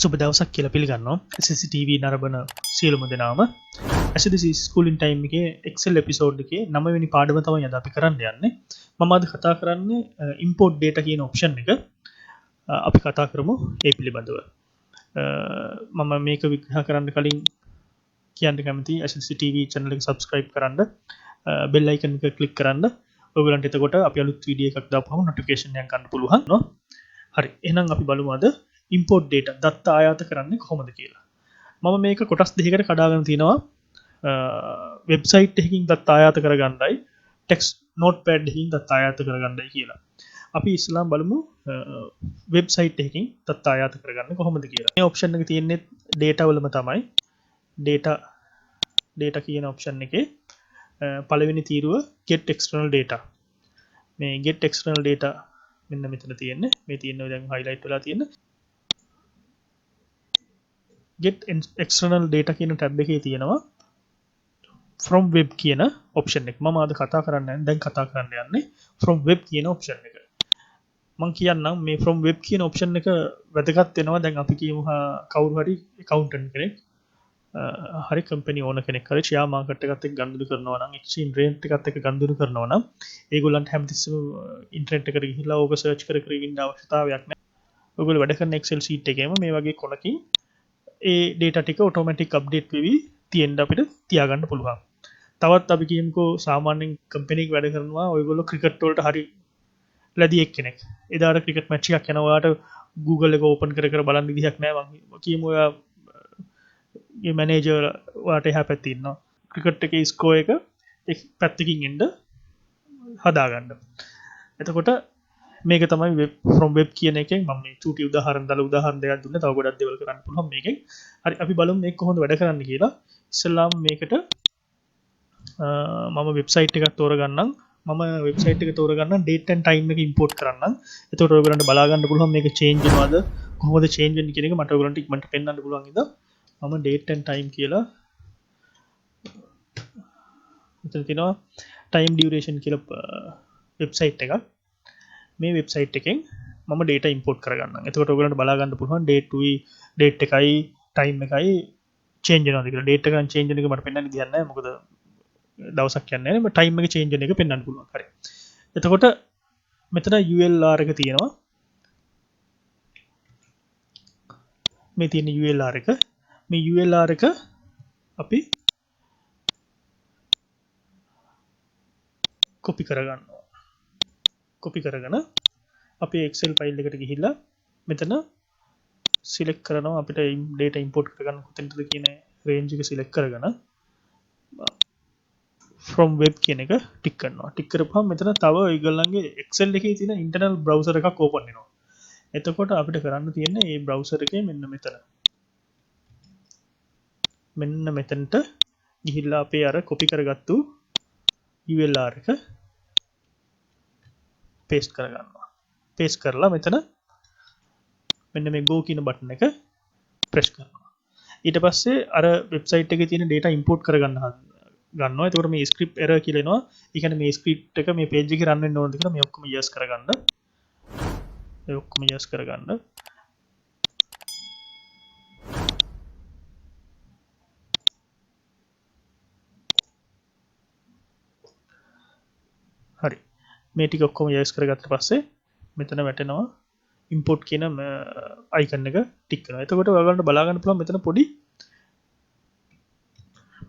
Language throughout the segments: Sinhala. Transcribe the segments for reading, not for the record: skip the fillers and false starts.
සුබ දවසක් කියලා පිළිගන්නවා CCTV නරඹන සියලුම දෙනාම ඇසිඩිසි ස්කූලින් ටයිම් එකේ එක්සෙල් එපිසෝඩ් එකේ 9 වෙනි පාඩම තමයි අද අපි කරන්න යන්නේ. මම අද කතා කරන්නේ import data කියන ඔප්ෂන් එක. අපි කතා කරමු ඒ පිළිබඳව. මම මේක විග්‍රහ කරන්න කලින් කියන්න කැමති ඇසිඩිසි TV channel එක subscribe කරන්න, bell icon එක click කරන්න. ඔයගලන්ට එතකොට අපි අලුත් වීඩියෝ එකක් දාපුවම notification එකක් ගන්න පුළුවන් නෝ. හරි. එහෙනම් අපි බලමු අද import data දත්ත ආයාත කරන්නේ කොහොමද කියලා. මම මේක කොටස් දෙකකට කඩාගෙන තිනවා. වෙබ්සයිට් එකකින් දත්ත ආයාත කරගන්නයි ටෙක්ස්ට් නෝට්පෑඩ් එකකින් දත්ත ආයාත කරගන්නයි කියලා. අපි ඉස්සෙල්ලාම බලමු වෙබ්සයිට් එකකින් දත්ත ආයාත කරගන්න කොහොමද කියලා. මේ ඔප්ෂන් එක තියෙන්නේ data වලම තමයි. data කියන ඔප්ෂන් එකේ පළවෙනි තීරුව get external data. මේ get external data මෙන්න මෙතන තියෙන්නේ. මේ තියෙන්නේ දැන් highlight වෙලා තියෙන get external data කියන tab එකේ තියෙනවා from web කියන option එක. මම අද කතා කරන්නේ දැන් කතා කරන්න යන්නේ from web කියන option එක. මම කියන්නම් මේ from web කියන option එක වැදගත් වෙනවා. දැන් අපි කියමු කවුරු හරි accountant කෙනෙක් හරි company owner කෙනෙක් හරි share market එකත් එක්ක ගනුදෙනු කරනවා නම් exchange rate එකත් එක්ක ගනුදෙනු කරනවා නම් ඒගොල්ලන්ට හැමතිස්සෙම internet එකට ගිහිල්ලා ඕක search කර කර ඉන්න අවශ්‍යතාවයක් නැහැ. ඔයගොල්ලෝ වැඩ කරන excel sheet එකේම මේ වගේ කොනකින් ඒ data ටික automatic update වෙවි තියෙන්න අපිට තියාගන්න පුළුවන්. තවත් අපි කියමුකෝ සාමාන්‍යයෙන් company එක වැඩ කරනවා ඔයගොල්ලෝ cricket වලට හරි ලැබි එක්කෙනෙක්. එදාට cricket match එකක් යනවා ඔයාට Google එක open කර කර බලන්න විදිහක් නැහැ. මම කියමු ඔයා මේ මැනේජර් ඔයාට එහා පැත්තේ ඉන්නවා. cricket එකේ score එක එක් පැත්තකින් එන්න හදාගන්න. එතකොට මේක තමයි from web කියන එකෙන් මම මේ චූටි උදාහරණ දෙකක් දුන්නා. තව ගොඩක් දේවල් කරන්න පුළුවන් මේකෙන්. හරි අපි බලමු මේක කොහොමද වැඩ කරන්නේ කියලා. ඉස්සෙල්ලාම මේකට මම වෙබ්සයිට් එකක් තෝරගන්නම්. මම වෙබ්සයිට් එක තෝරගන්නම් date and time එක import කරන්නම්. එතකොට ඔයගලන්ට බලා ගන්න පුළුවන් මේක change වෙනවද කොහොමද change වෙන්නේ කියන එක මට ඔයගලන්ට ඉක්මනට පෙන්වන්න පුළුවන් ඉතින් මම date and time කියලා මෙතන තියෙනවා time duration කියලා වෙබ්සයිට් එකක්. මේ වෙබ්සයිට් එකෙන් මම data import කරගන්නම්. එතකොට ඔයගලන්ට බලා ගන්න පුළුවන් date එකයි time එකයි change වෙනවද කියලා. date එක change වෙන එක මට පෙන්වන්න දෙයක් නැහැ. මොකද දවසක් යන්නේ නැහැ. මම time එක change වෙන එක පෙන්වන්න පුළුවන්. හරි. එතකොට මෙතන ULR එක තියෙනවා. මේ තියෙන ULR එක. මේ ULR එක අපි copy කරගන්නවා. copy කරගෙන අපි Excel file එකට ගිහිල්ලා මෙතන select කරනවා අපිට data import කරගන්න කොතෙන්ද කියන range එක select කරගෙන from web කියන එක ටික් කරනවා. ටික් කරපුවම මෙතන තව ඔයගොල්ලන්ගේ Excel එකේ තියෙන internal browser එකක් open වෙනවා. එතකොට අපිට කරන්න තියෙන්නේ මේ browser එකේ මෙන්න මෙතනට ගිහිල්ලා අපේ අර copy කරගත්තු ULR එක paste කරගන්නවා. paste කරලා මෙතන මෙන්න මේ go කියන button එක press කරනවා. ඊට පස්සේ අර website එකේ තියෙන data import කරගන්න ගන්නවා. එතකොට මේ script error කියලා එනවා. ඒ කියන්නේ මේ script එක මේ page එකේ run වෙන්න ඕනද කියලා මේ ඔක්කොම yes කරගන්න. ඒ ඔක්කොම yes කරගන්න. හරි. මේ ටික ඔක්කොම yes කරගත්ත පස්සේ මෙතන වැටෙනවා import කියන icon එක ටික් කරනවා. එතකොට ඔයගලන්ට බලා ගන්න පුළුවන් මෙතන පොඩි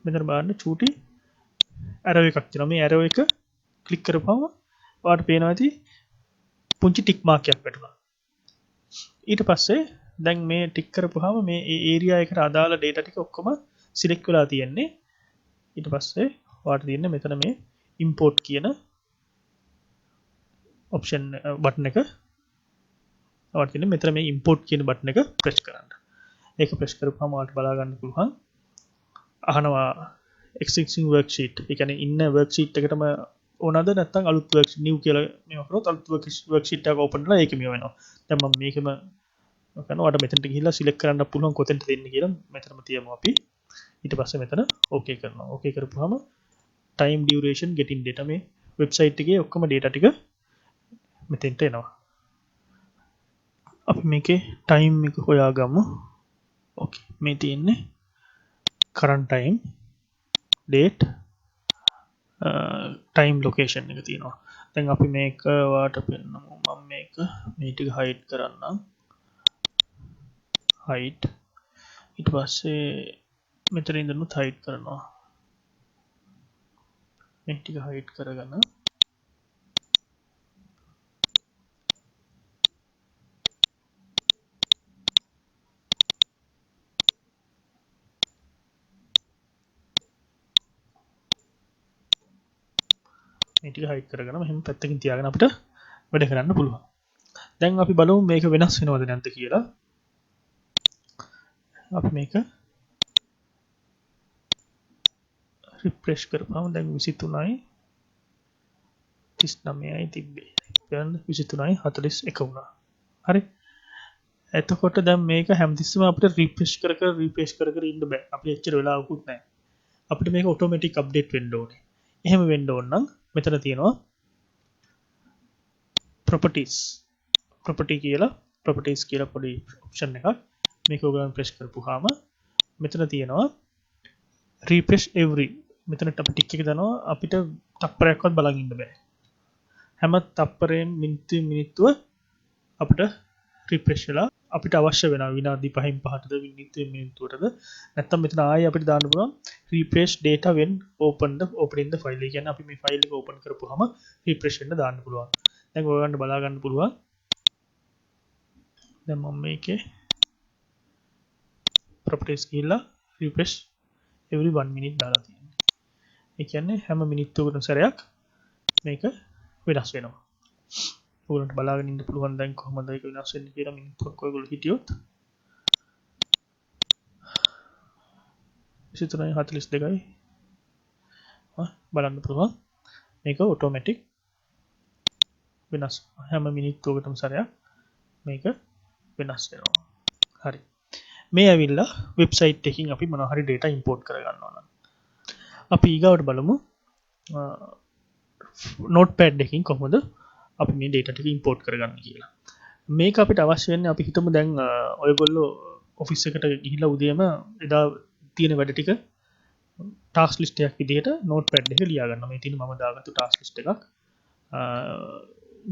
මෙතන බලන්න චූටි arrow එකක් තියෙනවා. මේ arrow එක ක්ලික් කරපුවම ඔයාලට පේනවා ඇති පුංචි ටික් මාක් එකක් වැටුණා. ඊට පස්සේ දැන් මේ ටික් කරපුවාම මේ area එකට අදාළ data ටික ඔක්කොම select වෙලා තියෙන්නේ. ඊට පස්සේ ඔයාලට තියෙන්නේ මෙතන මේ import කියන option button එක ඔයාලට තියෙන්නේ මෙතන මේ import කියන button එක press කරන්න. ඒක press කරපුවාම ඔයාලට බලා ගන්න පුළුවන් අහනවා existing worksheet. ඒ කියන්නේ ඉන්න worksheet එකටම ඕනද නැත්නම් අලුත් worksheet new කියලා මේව කරොත් අලුත් worksheet එකක් open කරලා ඒකෙම වෙනවා. දැන් මම මේකම කරනවා. ඔයාලට මෙතනට ගිහිල්ලා select කරන්න පුළුවන් කොතෙන්ද දෙන්නේ කියලා මෙතනම තියමු අපි. ඊට පස්සේ මෙතන okay කරනවා. okay කරපුවාම time duration getting data මේ website එකේ ඔක්කොම data ටික මෙතෙන්ට එනවා. අපි මේකේ time එක හොයාගමු. ඕකේ මේ තියෙන්නේ current time date time location එක තියෙනවා. දැන් අපි මේක වාට පෙන්නමු. මම මේක මේ ටික hide කරන්නම්. hide ඊට පස්සේ මෙතන ඉඳන්නුත් hide කරනවා. මේ ටික hide කරගන්න. මේ ටික hide කරගෙන මෙහෙම පැත්තකින් තියාගෙන අපිට වැඩ කරන්න පුළුවන්. දැන් අපි බලමු මේක වෙනස් වෙනවද නැද්ද කියලා. අපි මේක රිෆ්‍රෙෂ් කරපුවම දැන් 23යි 39යි තිබ්බේ. දැන් 23යි 41 වුණා. හරි. එතකොට දැන් මේක හැමතිස්සෙම අපිට රිෆ්‍රෙෂ් කර කර ඉන්න බෑ. අපි එච්චර වෙලාවකුත් නැහැ. අපිට මේක ඔටෝමැටික් අප්ඩේට් වෙන්න ඕනේ. එහෙම වෙන්න ඕන නම් මෙතන තියෙනවා property කියලා පොඩි ඔප්ෂන් එකක්. මේක ඔයගොල්ලෝ ප්‍රෙස් කරපුවාම මෙතන තියෙනවා refresh every. මෙතන ටික් එක දානවා අපිට තප්පරයක්වත් බලන් ඉන්න බෑ. හැම තප්පරයෙන් මිනිත්තුව අපිට රිෆ්‍රෙෂ් වෙලා අපිට අවශ්‍ය වෙන විනාඩි 5න් 5ටද මිනිත්තුවටද නැත්නම් මෙතන ආයෙ අපිට දාන්න පුළුවන් refresh data when opening the file. ඒ කියන්නේ අපි මේ ෆයිල් එක ඕපන් කරපුවාම refresh වෙන්න දාන්න පුළුවන්. දැන් ඔයගොල්ලන්ට බලා ගන්න පුළුවන්. දැන් මම මේකේ properties ගිහිල්ලා refresh every 1 minute දාලා තියෙනවා. ඒ කියන්නේ හැම මිනිත්තුවකටම සැරයක් මේක වෙනස් වෙනවා. ඔයගොල්ලන්ට බලාගෙන ඉන්න පුළුවන් දැන් කොහොමද ඒක වෙනස් වෙන්නේ කියලා මිනිත්තුවක් ඔයගොල්ලෝ හිටියොත් 23:42යි බලන්න පුළුවන්. මේක ඔටෝමැටික් වෙනස් හැම මිනිත්තුවකටම සැරයක් මේක වෙනස් වෙනවා. හරි. මේ ඇවිල්ලා වෙබ්සයිට් එකකින් අපි මොනවා හරි data import කරගන්නවා නම් අපි ඊගාවට බලමු notepad එකකින් කොහොමද අපි මේ data ටික import කරගන්නේ කියලා. මේක අපිට අවශ්‍ය වෙන්නේ අපි හිතමු දැන් ඔයගොල්ලෝ ඔෆිස් එකට ගිහිල්ලා උදේම එදා තියෙන වැඩ ටික task list එකක් විදිහට notepad එකේ ලියා ගන්නවා. මේ තියෙන මම දාගත්තු task list එකක්.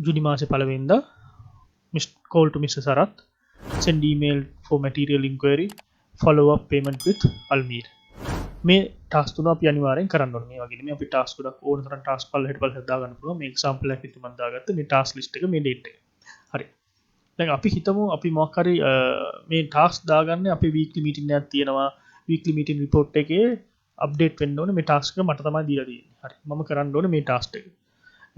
ජූනි මාසේ 1 වෙනිදා call to Mr. Sarath, send email for material inquiry, follow up payment with Almir. මේ ටාස්ක් තුන අපි අනිවාර්යෙන් කරන්න ඕනේ. මේ වගේ මේ අපි ටාස්ක් ගොඩක් ඕන තරම් ටාස්ක් පල්ලෙහාට දාගන්න පුළුවන්. මේ එක්සැම්පල් එකක් විතර මම දාගත්ත මේ ටාස්ක් ලිස්ට් එක මේ ඩේට් එක. හරි. දැන් අපි හිතමු අපි මොකක් හරි මේ ටාස්ක් දාගන්නේ අපි වීක්ලි මීටින් එකක් තියෙනවා. වීක්ලි මීටින් රිපෝට් එකේ අප්ඩේට් වෙන්න ඕනේ. මේ ටාස්ක් එක මට තමයි දීලා තියෙන්නේ. හරි. මම කරන්න ඕනේ මේ ටාස්ක් එක.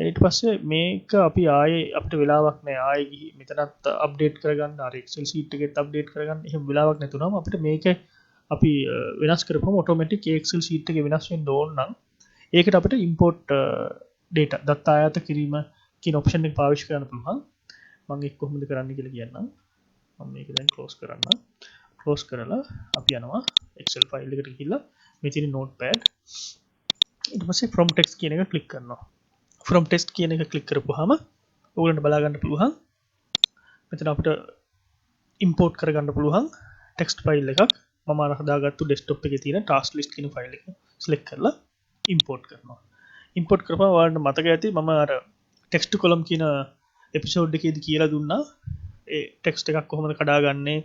ඊට පස්සේ මේක අපි ආයේ අපිට වෙලාවක් නැහැ. ආයේ ගිහි මෙතනත් අප්ඩේට් කරගන්න. අර Excel sheet එකෙත් අප්ඩේට් කරගන්න. එහෙම වෙලාවක් නැතුනම අපිට මේක අපි වෙනස් කරපුවම ඔටෝමැටික් Excel sheet එකේ වෙනස් වෙන්න ඕන නම් ඒකට අපිට import data දත්ත ආයත කිරීම කියන ඔප්ෂන් එක පාවිච්චි කරන්න පුළුවන්. මම ඒක කොහොමද කරන්නේ කියලා කියන්නම්. මම මේක දැන් close කරන්න. close කරලා අපි යනවා Excel file එකට ගිහිල්ලා මේ තියෙන notepad ඊට පස්සේ from text කියන එක click කරනවා. from text කියන එක click කරපුවාම ඔයගලන්ට බලා ගන්න පුළුවන් මෙතන අපිට import කරගන්න පුළුවන් text file එකක්. මම අර හදාගත්තු desktop එකේ තියෙන task list කියන file එක select කරලා import කරනවා. import කරපුවා ඔයාලට මතක ඇති මම අර text column කියන episode එකේදී කියලා දුන්නා ඒ text එකක් කොහොමද කඩාගන්නේ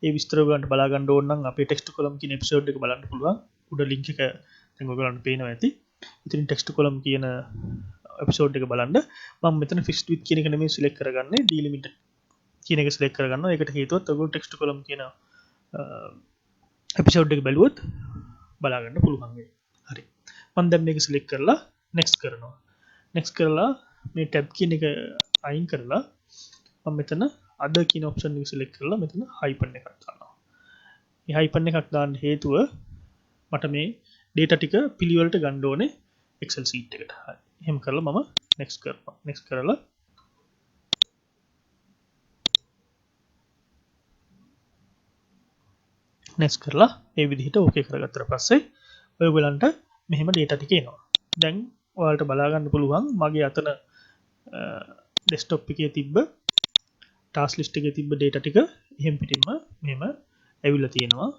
ඒ විස්තර ඔයගලන්ට බලා ගන්න ඕන නම් අපේ text column කියන episode එක බලන්න පුළුවන්. උඩ link එක දැන් ඔයගලන්ට පේනවා ඇති. ඉතින් text column කියන episode එක බලන්න මම මෙතන fixed width කියන එක නෙමෙයි select කරගන්නේ delimited කියන එක select කරගන්නවා. ඒකට හේතුවත් ඔයගොල්ලෝ text column කියන episode එක බැලුවොත් බලා ගන්න පුළුවන් වෙයි. හරි. මම දැන් මේක select කරලා next කරනවා. next කරලා මේ tab කියන එක අයින් කරලා මම මෙතන other කියන option එක select කරලා මෙතන hyphen එකක් දානවා. මේ hyphen එකක් දාන්න හේතුව මට මේ data ටික පිළිවෙලට ගන්න ඕනේ Excel sheet එකට. හරි. එහෙම කරලා මම next කරනවා. next කරලා next කරලා මේ විදිහට ඕකේ කරගත්තට පස්සේ ඔයගොල්ලන්ට මෙහෙම data ටික එනවා. දැන් ඔයාලට බලා ගන්න පුළුවන් මගේ අතන desktop එකේ තිබ්බ task list එකේ තිබ්බ data ටික එහෙම් පිටින්ම මෙහෙම ඇවිල්ලා තියෙනවා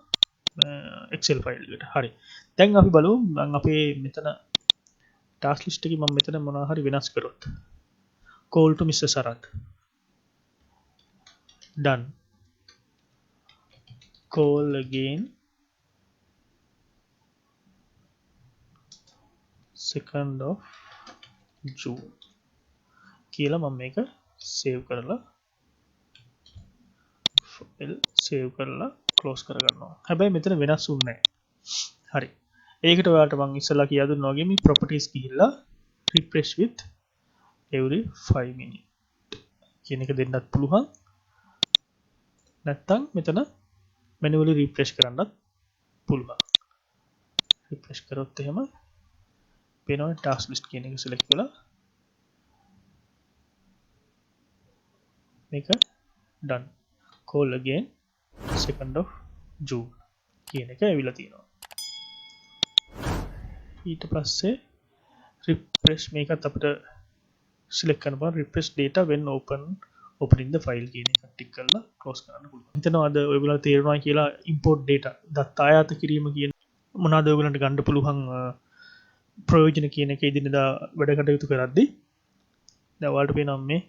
Excel ෆයිල් එකට. හරි. දැන් අපි බලමු මම අපේ මෙතන ටාස්ක් ලිස්ට් එකේ මම මෙතන මොනවා හරි වෙනස් කරොත්. call to Mr. Sarath. done. call again 2nd of June කියලා මම මේක save කරලා file save කරලා close කරගන්නවා. හැබැයි මෙතන වෙනස් වුන්නේ නැහැ. හරි. ඒකට ඔයාලට මම ඉස්සලා කියලා දුන්නා වගේ මේ properties ගිහිල්ලා refresh with every 5 minutes කියන එක දෙන්නත් පුළුවන්. නැත්තම් මෙතන manually refresh කරන්නත් පුළුවන්. refresh කරොත් එහෙම පේනවා task list කියන එක select වෙලා මේක done. call again 2nd of June කියන එක ඇවිල්ලා තියෙනවා. ඊට පස්සේ refresh මේකත් අපිට select කරනවා refresh data when opening the file කියන එක ටික් කරලා close කරන්න පුළුවන්. හිතනවාද ඔයගොල්ලෝ තේරෙනවා කියලා import data දත් ආයාත කිරීම කියන මොනවාද ඔයගොල්ලන්ට ගන්න පුළුවන් ප්‍රයෝජන කියන එක ඉදිනදා වැඩ කටයුතු කරද්දී දැන් ඔයාලට පේනවා මේ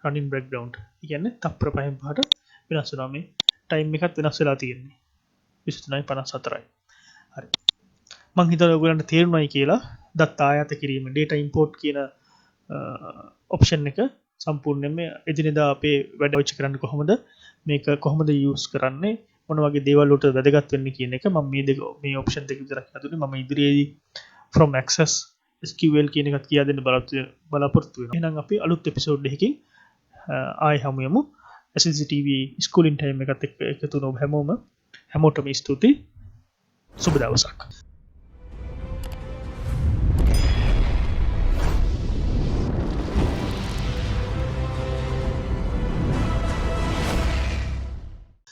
running background. ඒ කියන්නේ තප්පර 5න් 5ට වෙනස් වෙනවා මේ time එකත් වෙනස් වෙලා තියෙන්නේ 23:54යි. හරි. මං හිතුවා ඔයගොල්ලන්ට තේරුණායි කියලා දත් ආයාත කිරීම data import කියන option එක සම්පූර්ණයෙන්ම එදිනෙදා අපේ වැඩ ඔච්ච කරන්න කොහොමද මේක කොහොමද use කරන්නේ මොන වගේ දේවල් වලට වැදගත් වෙන්නේ කියන එක මම මේ option දෙක විතරක් හදුනේ. මම ඉදිරියේදී from access SQL කියන එකත් කියා දෙන්න බලාපොරොත්තු වෙනවා. එහෙනම් අපි අලුත් එපිසෝඩ් එකකින් ආයෙ හමු යමු. SCTV schooling time එකත් එක්ක එකතු වුණු හැමෝටම ස්තුතියි. සුබ දවසක්.